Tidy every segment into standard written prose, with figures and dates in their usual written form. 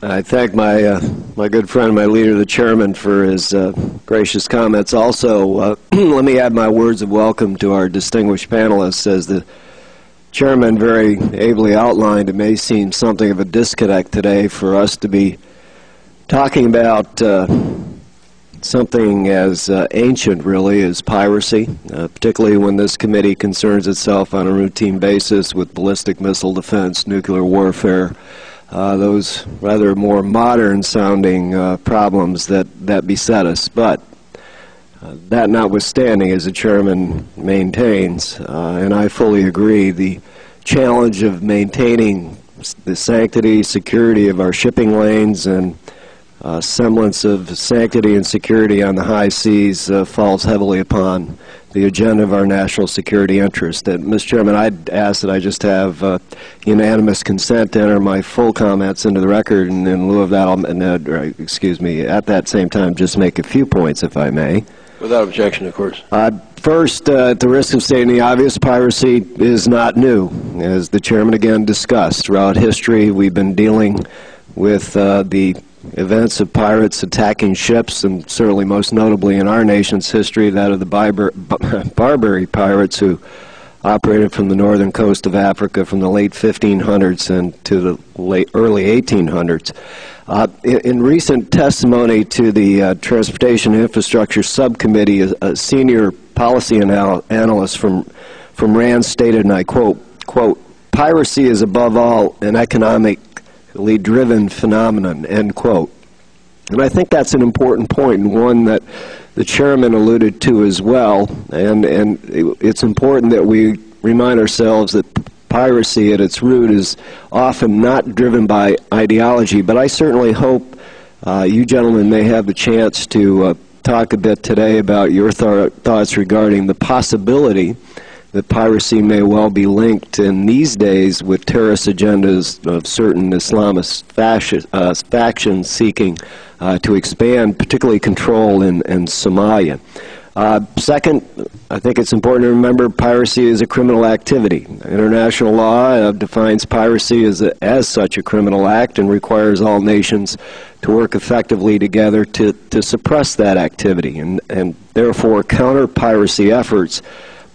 I thank my good friend, my leader, the chairman, for his gracious comments. Also, let me add my words of welcome to our distinguished panelists. As the chairman very ably outlined, it may seem something of a disconnect today for us to be talking about something as ancient, really, as piracy, particularly when this committee concerns itself on a routine basis with ballistic missile defense, nuclear warfare, those rather more modern-sounding problems that beset us. But that notwithstanding, as the chairman maintains, and I fully agree, the challenge of maintaining the sanctity, security of our shipping lanes and semblance of sanctity and security on the high seas falls heavily upon the agenda of our national security interest. Mr. Chairman, I'd ask that I just have unanimous consent to enter my full comments into the record, and in lieu of that, at that same time, just make a few points, if I may. Without objection, of course. First, at the risk of stating the obvious, piracy is not new. As the chairman again discussed, throughout history, we've been dealing with the events of pirates attacking ships, and certainly most notably in our nation's history, that of the Barbary pirates who operated from the northern coast of Africa from the late 1500s and to the early 1800s. In recent testimony to the Transportation and Infrastructure Subcommittee, a senior policy analyst from RAND stated, and I quote, "Piracy is above all an economically driven phenomenon," end quote. And I think that's an important point, and one that the chairman alluded to as well, and it's important that we remind ourselves that piracy at its root is often not driven by ideology. But I certainly hope you gentlemen may have the chance to talk a bit today about your thoughts regarding the possibility that piracy may well be linked in these days with terrorist agendas of certain Islamist factions seeking to expand, particularly control in Somalia. Second, I think it's important to remember piracy is a criminal activity. International law defines piracy as such a criminal act and requires all nations to work effectively together to suppress that activity. And therefore, counter-piracy efforts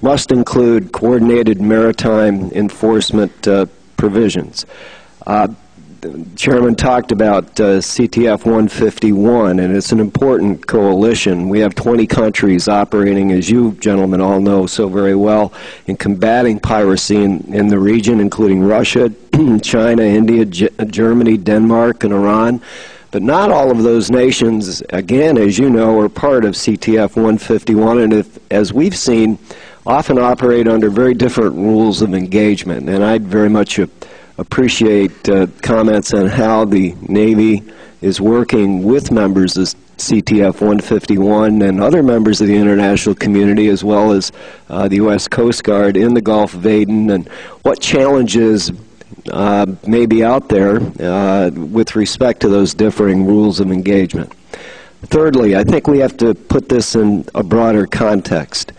must include coordinated maritime enforcement provisions. The chairman talked about CTF 151, and it's an important coalition. We have 20 countries operating, as you gentlemen all know so very well, in combating piracy in the region, including Russia, China, India, Germany, Denmark, and Iran. But not all of those nations, again, as you know, are part of CTF 151, and as we've seen, often operate under very different rules of engagement. And I'd very much appreciate comments on how the Navy is working with members of CTF 151 and other members of the international community, as well as the U.S. Coast Guard in the Gulf of Aden, and what challenges may be out there with respect to those differing rules of engagement. Thirdly, I think we have to put this in a broader context.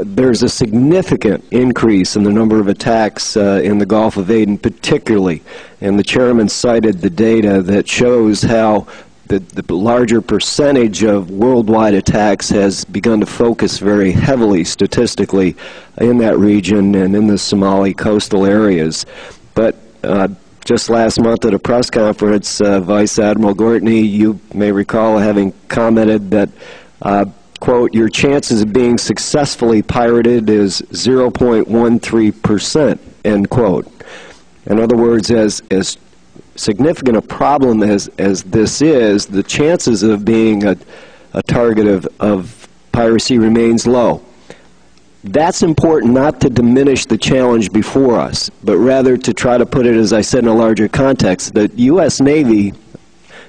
There's a significant increase in the number of attacks in the Gulf of Aden particularly, and the chairman cited the data that shows how the larger percentage of worldwide attacks has begun to focus very heavily statistically in that region and in the Somali coastal areas. But just last month at a press conference, Vice Admiral Gortney, you may recall having commented that quote, "Your chances of being successfully pirated is 0.13%, end quote. In other words, as significant a problem as this is, the chances of being a target of piracy remains low. That's important not to diminish the challenge before us, but rather to try to put it, as I said, in a larger context. The U.S. Navy,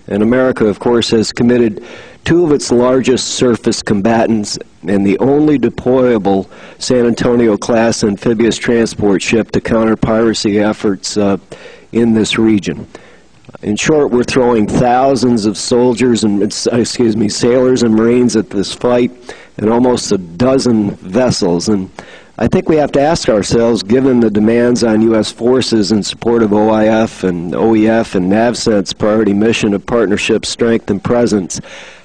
and America, of course, has committed two of its largest surface combatants and the only deployable San Antonio-class amphibious transport ship to counter piracy efforts in this region. In short, we're throwing thousands of soldiers and, sailors and Marines at this fight, and almost a dozen vessels. And I think we have to ask ourselves, given the demands on U.S. forces in support of OIF and OEF and NAVCENT's priority mission of partnership, strength, and presence,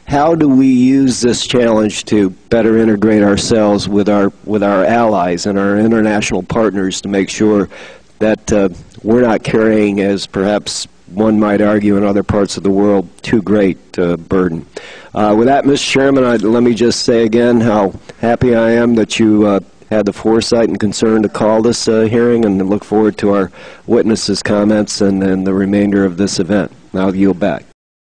how do we use this challenge to better integrate ourselves with our allies and our international partners to make sure that we're not carrying, as perhaps one might argue in other parts of the world, too great burden. With that, Mr. Chairman, let me just say again how happy I am that you had the foresight and concern to call this hearing, and look forward to our witnesses' comments and the remainder of this event. Now I'll yield back.